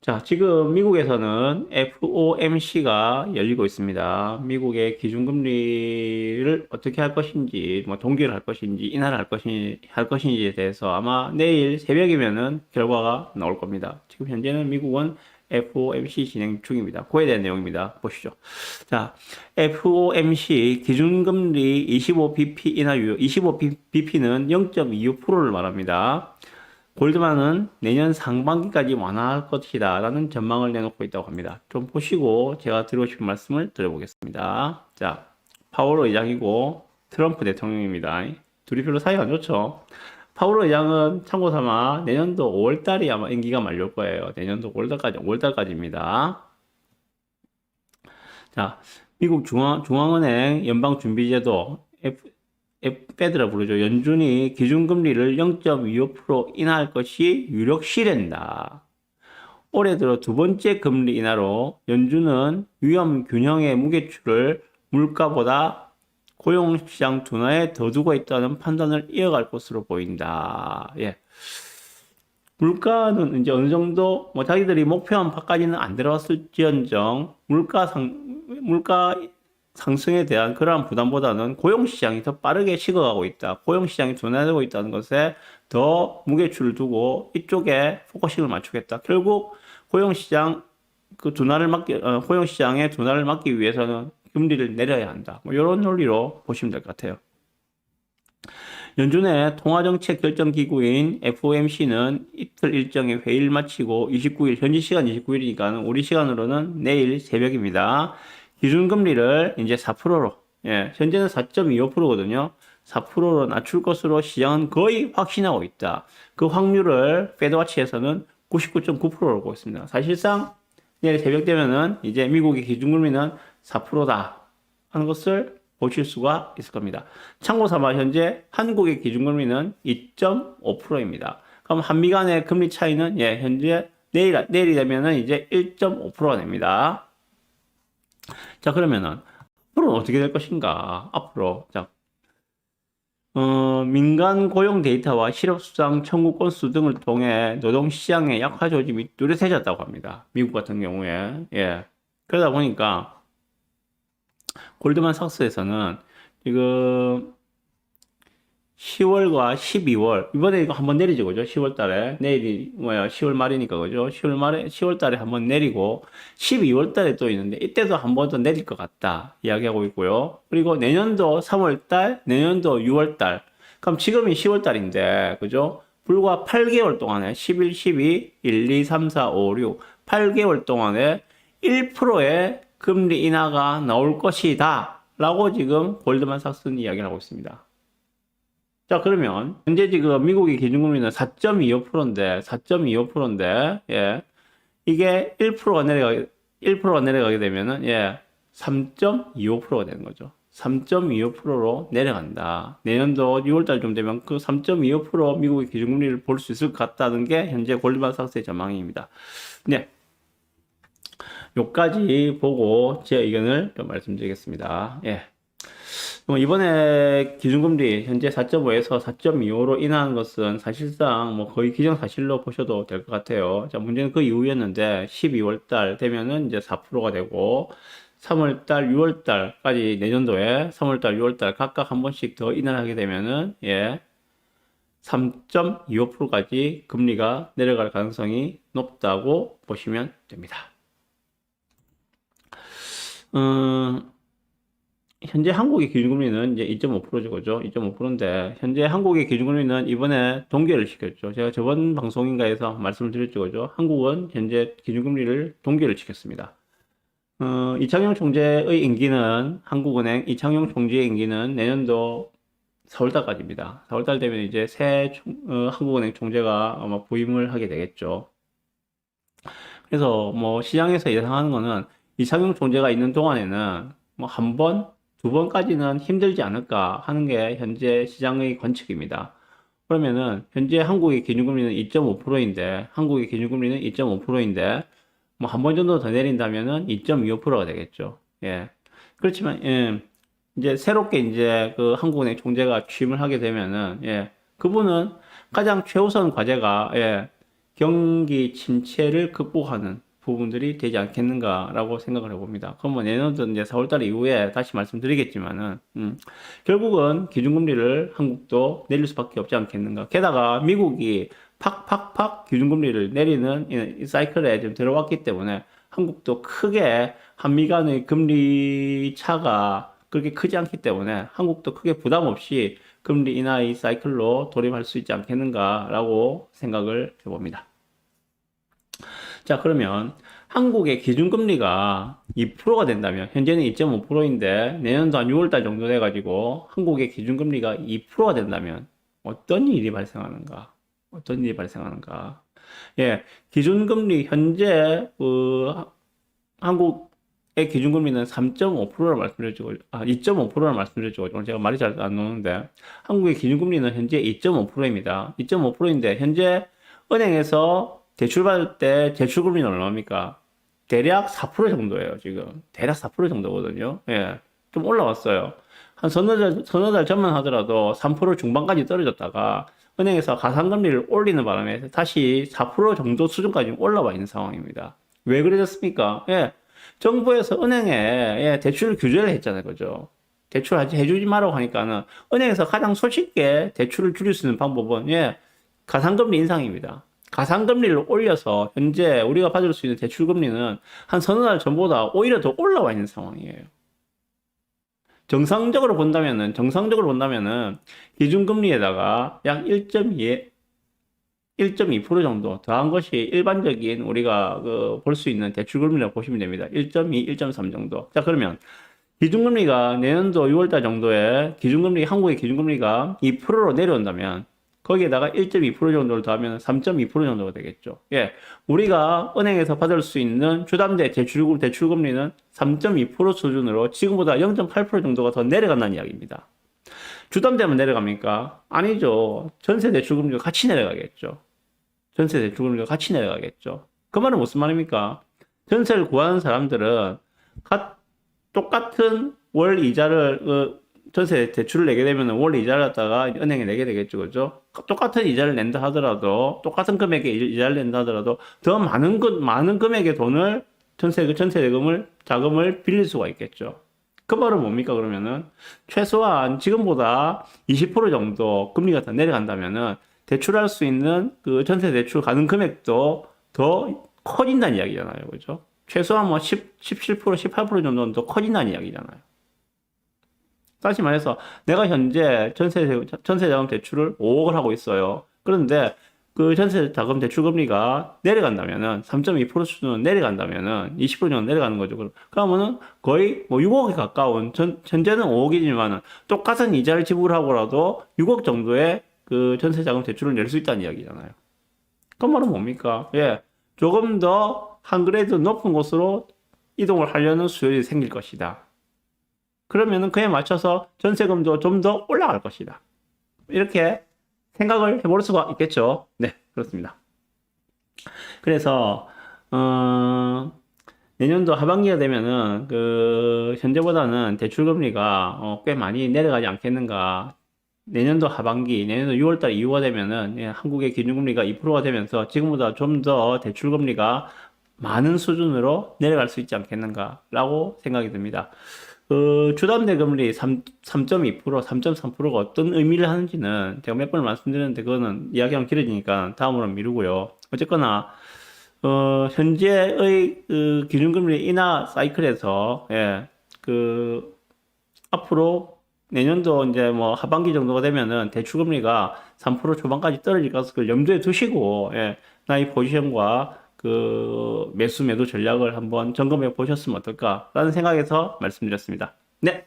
자, 지금 미국에서는 FOMC가 열리고 있습니다. 미국의 기준금리를 어떻게 할 것인지, 뭐 동결을 할 것인지, 인하를 할 것인지에 대해서 아마 내일 새벽이면은 결과가 나올 겁니다. 지금 현재는 미국은 FOMC 진행 중입니다. 그에 대한 내용입니다. 보시죠. 자, FOMC 기준금리 25bp 인하율, 25bp는 0.25%를 말합니다. 골드만은 내년 상반기까지 완화할 것이다 라는 전망을 내놓고 있다고 합니다. 좀 보시고 제가 드리고 싶은 말씀을 드려보겠습니다. 자, 파월 의장이고 트럼프 대통령입니다. 둘이 별로 사이가 안 좋죠. 파월 의장은 참고 삼아 내년도 5월달이 아마 임기가 만료일 거예요. 내년도 5월달까지입니다. 자, 미국 중앙은행 연방준비제도 페드라 부르죠. 연준이 기준금리를 0.25% 인하할 것이 유력시된다. 올해 들어 두 번째 금리 인하로 연준은 위험 균형의 무게추를 물가보다 고용시장 둔화에 더 두고 있다는 판단을 이어갈 것으로 보인다. 예. 물가는 이제 어느 정도 뭐 자기들이 목표한 바까지는 안 들어갔을지언정 물가 상승에 대한 그러한 부담보다는 고용시장이 더 빠르게 식어가고 있다. 고용시장이 둔화되고 있다는 것에 더 무게추를 두고 이쪽에 포커싱을 맞추겠다. 결국 고용시장 고용시장의 둔화를 막기 위해서는 금리를 내려야 한다. 뭐 이런 논리로 보시면 될 것 같아요. 연준의 통화정책 결정기구인 FOMC는 이틀 일정의 회의를 마치고 29일, 현지 시간 29일이니까 우리 시간으로는 내일 새벽입니다. 기준금리를 이제 4%로, 현재는 4.25%거든요. 4%로 낮출 것으로 시장은 거의 확신하고 있다. 그 확률을 페드와치에서는 99.9%로 보고 있습니다. 사실상 내일 새벽 되면은 이제 미국의 기준금리는 4%다 하는 것을 보실 수가 있을 겁니다. 참고 삼아 현재 한국의 기준금리는 2.5%입니다. 그럼 한미 간의 금리 차이는 현재 내일이 되면은 이제 1.5%가 됩니다. 자, 그러면은 앞으로는 어떻게 될 것인가? 앞으로 자, 민간 고용 데이터와 실업수당 청구 건수 등을 통해 노동시장의 약화 조짐이 뚜렷해졌다고 합니다. 미국 같은 경우에. 그러다 보니까 골드만삭스에서는 지금 10월과 12월, 이번에 이거 한번 내리죠, 그죠? 10월 달에. 내일이, 10월 말이니까, 그죠? 10월 달에 한번 내리고, 12월 달에 또 있는데, 이때도 한 번 더 내릴 것 같다. 이야기하고 있고요. 그리고 내년도 3월 달, 내년도 6월 달. 그럼 지금이 10월 달인데, 그죠? 불과 8개월 동안에, 11, 12, 1, 2, 3, 4, 5, 6, 8개월 동안에 1%의 금리 인하가 나올 것이다. 라고 지금 골드만삭스는 이야기를 하고 있습니다. 자, 그러면, 현재 지금 미국의 기준금리는 4.25%인데, 이게 1%가 내려가게 되면은, 3.25%가 되는 거죠. 3.25%로 내려간다. 내년도 6월달쯤 되면 그 3.25% 미국의 기준금리를 볼 수 있을 것 같다는 게 현재 골드만삭스의 전망입니다. 네. 요까지 보고 제 의견을 좀 말씀드리겠습니다. 이번에 기준금리 현재 4.5에서 4.25로 인하한 것은 사실상 뭐 거의 기정사실로 보셔도 될 것 같아요. 자, 문제는 그 이후였는데 12월 달 되면은 이제 4%가 되고 3월 달, 6월 달까지 내년도에 3월 달, 6월 달 각각 한 번씩 더 인하하게 되면은 3.25%까지 금리가 내려갈 가능성이 높다고 보시면 됩니다. 현재 한국의 기준금리는 이제 2.5%죠, 그죠? 2.5%인데, 현재 한국의 기준금리는 이번에 동결을 시켰죠. 제가 저번 방송인가에서 말씀을 드렸죠, 그죠? 한국은 현재 기준금리를 동결을 시켰습니다. 이창용 총재의 임기는, 한국은행 이창용 총재의 임기는 내년도 4월달까지입니다. 4월달 되면 이제 한국은행 총재가 아마 부임을 하게 되겠죠. 그래서 뭐 시장에서 예상하는 거는 이창용 총재가 있는 동안에는 뭐 한 번, 두 번까지는 힘들지 않을까 하는 게 현재 시장의 관측입니다. 그러면은 현재 한국의 기준금리는 2.5%인데 뭐 한 번 정도 더 내린다면은 2.25%가 되겠죠. 그렇지만 이제 새롭게 이제 그 한국은행 총재가 취임을 하게 되면은 그분은 가장 최우선 과제가 경기 침체를 극복하는 부분들이 되지 않겠는가라고 생각을 해봅니다. 그럼 뭐 내년도 이제 4월달 이후에 다시 말씀드리겠지만은, 결국은 기준금리를 한국도 내릴 수밖에 없지 않겠는가. 게다가 미국이 팍팍팍 기준금리를 내리는 이 사이클에 좀 들어왔기 때문에 한국도 크게 한미 간의 금리 차가 그렇게 크지 않기 때문에 한국도 크게 부담 없이 금리 인하의 사이클로 돌입할 수 있지 않겠는가라고 생각을 해봅니다. 자, 그러면 한국의 기준금리가 2%가 된다면, 현재는 2.5%인데 내년도 한 6월달 정도 돼가지고 한국의 기준금리가 2%가 된다면 어떤 일이 발생하는가? 어떤 일이 발생하는가? 예, 기준금리 현재 한국의 기준금리는 3.5%라 말씀드렸죠. 2.5%라 말씀드렸죠. 오늘 제가 말이 잘 안 나오는데 한국의 기준금리는 현재 2.5%입니다. 2.5%인데 현재 은행에서 대출받을 때 대출금리는 얼마입니까? 대략 4% 정도예요, 지금. 대략 4% 정도거든요. 예. 좀 올라왔어요. 한 서너 달 전만 하더라도 3% 중반까지 떨어졌다가 은행에서 가상금리를 올리는 바람에 다시 4% 정도 수준까지 올라와 있는 상황입니다. 왜 그러셨습니까? 예. 정부에서 은행에 대출 규제를 했잖아요, 그죠? 대출 해주지 말라고 하니까는 은행에서 가장 손쉽게 대출을 줄일 수 있는 방법은 가상금리 인상입니다. 가상금리를 올려서 현재 우리가 받을 수 있는 대출금리는 한 서너 달 전보다 오히려 더 올라와 있는 상황이에요. 정상적으로 본다면은 기준금리에다가 약 1.2% 정도 더한 것이 일반적인 우리가 볼 수 있는 대출금리라고 보시면 됩니다. 1.2, 1.3 정도. 자, 그러면 기준금리가 내년도 6월달 정도에 한국의 기준금리가 2%로 내려온다면 거기에다가 1.2% 정도를 더하면 3.2% 정도가 되겠죠. 예. 우리가 은행에서 받을 수 있는 주담대 대출금리는 3.2% 수준으로 지금보다 0.8% 정도가 더 내려간다는 이야기입니다. 주담대만 내려갑니까? 아니죠. 전세 대출금리가 같이 내려가겠죠. 전세 대출금리가 같이 내려가겠죠. 그 말은 무슨 말입니까? 전세를 구하는 사람들은 똑같은 월 이자를 전세 대출을 내게 되면 월 이자를 갖다가 은행에 내게 되겠죠, 그죠? 똑같은 이자를 낸다 하더라도, 똑같은 금액의 이자를 낸다 하더라도, 더 많은 금액의 돈을, 자금을 빌릴 수가 있겠죠. 그 말은 뭡니까, 그러면은? 최소한 지금보다 20% 정도 금리가 더 내려간다면은, 대출할 수 있는 그 전세 대출 가능 금액도 더 커진다는 이야기잖아요, 그죠? 최소한 뭐 17%, 18% 정도는 더 커진다는 이야기잖아요. 다시 말해서 내가 현재 전세자금 대출을 5억을 하고 있어요. 그런데 그 전세자금 대출 금리가 내려간다면은 3.2% 수준은 내려간다면은 20% 정도 내려가는 거죠. 그러면은 거의 뭐 6억에 가까운 현재는 5억이지만은 똑같은 이자를 지불하고라도 6억 정도의 그 전세자금 대출을 낼 수 있다는 이야기잖아요. 그 말은 뭡니까? 예. 조금 더 한 그레이드 높은 곳으로 이동을 하려는 수요일이 생길 것이다. 그러면은 그에 맞춰서 전세금도 좀 더 올라갈 것이다. 이렇게 생각을 해볼 수가 있겠죠. 네, 그렇습니다. 그래서 내년도 하반기가 되면은 현재보다는 대출금리가 꽤 많이 내려가지 않겠는가. 내년도 하반기, 내년도 6월달 이후가 되면은 한국의 기준금리가 2%가 되면서 지금보다 좀 더 대출금리가 많은 수준으로 내려갈 수 있지 않겠는가라고 생각이 듭니다. 주담대 금리 3.2%, 3.3%가 어떤 의미를 하는지는 제가 몇 번 말씀드렸는데 그거는 이야기하면 길어지니까 다음으로 미루고요. 어쨌거나 현재의 기준금리 인하 사이클에서 앞으로 내년도 이제 뭐 하반기 정도가 되면은 대출금리가 3% 초반까지 떨어질 것을 염두에 두시고 나의 포지션과 매수 매도 전략을 한번 점검해 보셨으면 어떨까라는 생각에서 말씀드렸습니다. 네.